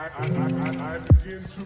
I begin to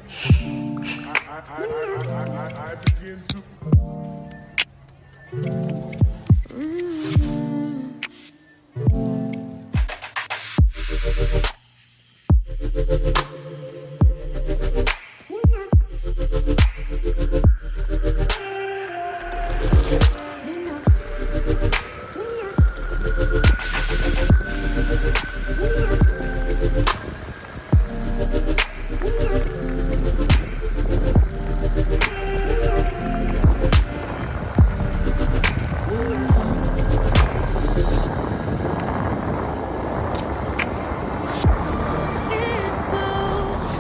It's so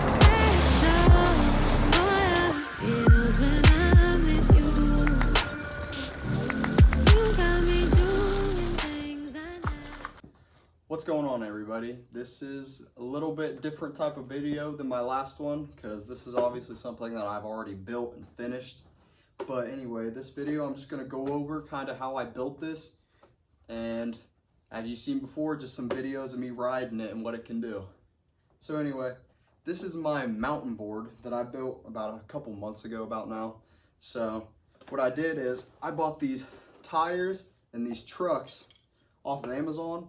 special. Know how it feels when I'm with you. You got me doing things I never. What's going on, everybody? This is a little bit different type of video than my last one because this is obviously something that I've already built and finished. But anyway, this video I'm just going to go over kind of how I built this, and as you've seen before, just some videos of me riding it and what it can do. So anyway, this is my mountain board that I built about a couple months ago about now. So what I did is I bought these tires and these trucks off of Amazon,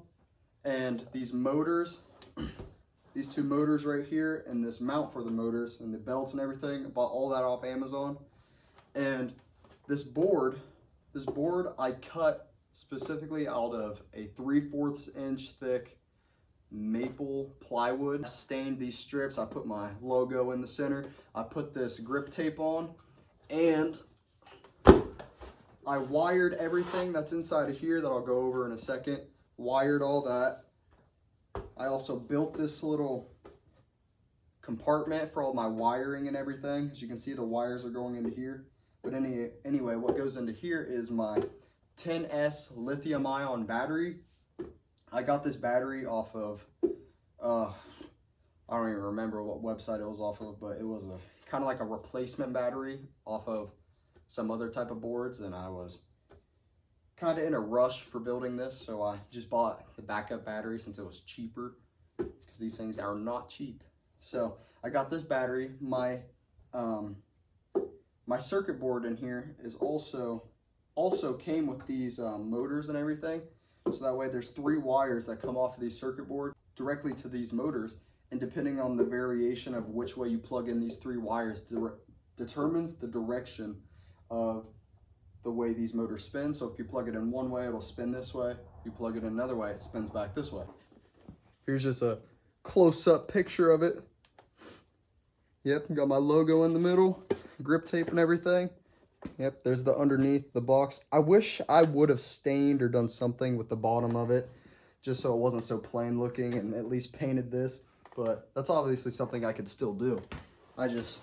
and these motors, these two motors right here, and this mount for the motors and the belts and everything. I bought all that off Amazon. And this board I cut specifically out of a 3/4 inch thick maple plywood. I stained these strips. I put my logo in the center. I put this grip tape on, and I wired everything that's inside of here that I'll go over in a second. Wired all that. I also built this little compartment for all my wiring and everything. As you can see, the wires are going into here. But anyway, what goes into here is my 10S lithium ion battery. I got this battery off of, I don't even remember what website it was off of, but it was a kind of like a replacement battery off of some other type of boards, and I was kind of in a rush for building this, so I just bought the backup battery since it was cheaper, because these things are not cheap. So I got this battery. My circuit board in here is also came with these motors and everything. So that way there's 3 wires that come off of these circuit board directly to these motors, and depending on the variation of which way you plug in these 3 wires determines the direction of the way these motors spin. So if you plug it in one way, it'll spin this way. If you plug it in another way, it spins back this way. Here's just a close-up picture of it. Yep, got my logo in the middle, grip tape and everything. Yep, there's the underneath, the box. I wish I would have stained or done something with the bottom of it, just so it wasn't so plain looking, and at least painted this. But that's obviously something I could still do. I just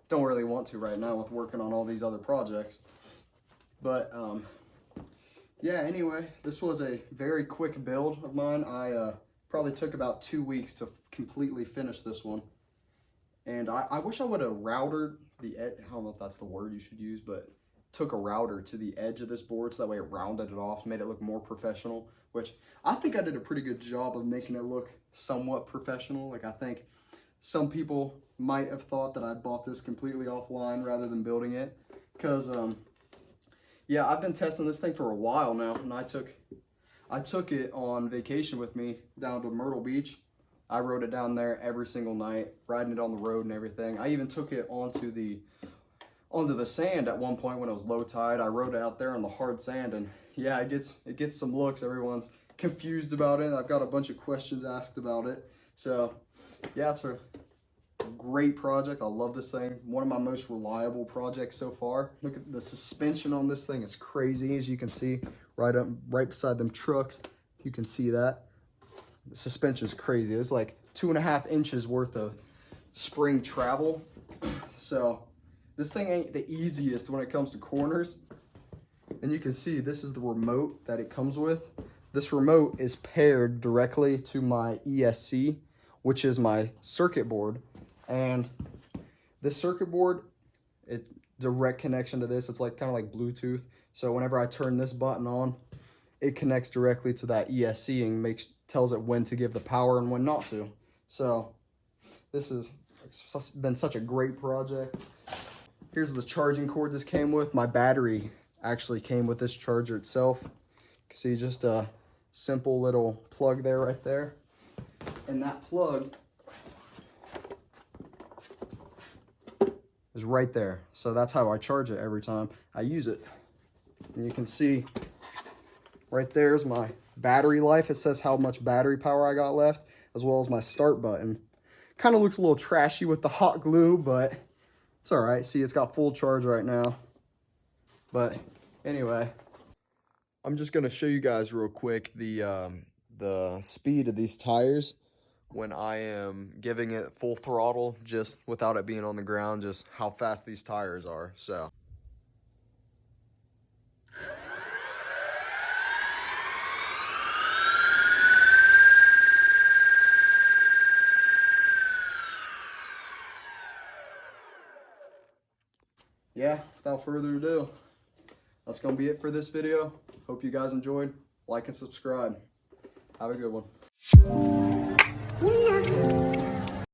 don't really want to right now with working on all these other projects. But yeah, anyway, this was a very quick build of mine. I probably took about 2 weeks to completely finish this one. And I wish I would have routed the edge. I don't know if that's the word you should use, but took a router to the edge of this board so that way it rounded it off, made it look more professional, which I think I did a pretty good job of making it look somewhat professional. Like, I think some people might have thought that I bought this completely offline rather than building it, because yeah, I've been testing this thing for a while now, and I took it on vacation with me down to Myrtle Beach. I rode it down there every single night, riding it on the road and everything. I even took it onto the sand at one point when it was low tide. I rode it out there on the hard sand, and yeah, it gets some looks. Everyone's confused about it. I've got a bunch of questions asked about it. So yeah, it's a great project. I love this thing. One of my most reliable projects so far. Look at the suspension on this thing. It's crazy, as you can see right beside them trucks. You can see that. The suspension is crazy. It's like 2.5 inches worth of spring travel. So this thing ain't the easiest when it comes to corners. And you can see this is the remote that it comes with. This remote is paired directly to my ESC, which is my circuit board. And this circuit board, direct connection to this. It's like kind of like Bluetooth. So whenever I turn this button on, it connects directly to that ESC and tells it when to give the power and when not to. So This has been such a great project. Here's the charging cord this came with. My battery actually came with this charger itself. You can see just a simple little plug there, right there. And that plug is right there. So that's how I charge it every time I use it. And you can see right there's my battery life. It says how much battery power I got left, as well as my start button. Kind of looks a little trashy with the hot glue, but it's all right. See, it's got full charge right now. But anyway, I'm just gonna show you guys real quick the speed of these tires when I am giving it full throttle, just without it being on the ground, just how fast these tires are. So yeah, without further ado, that's gonna be it for this video. Hope you guys enjoyed. Like and subscribe. Have a good one.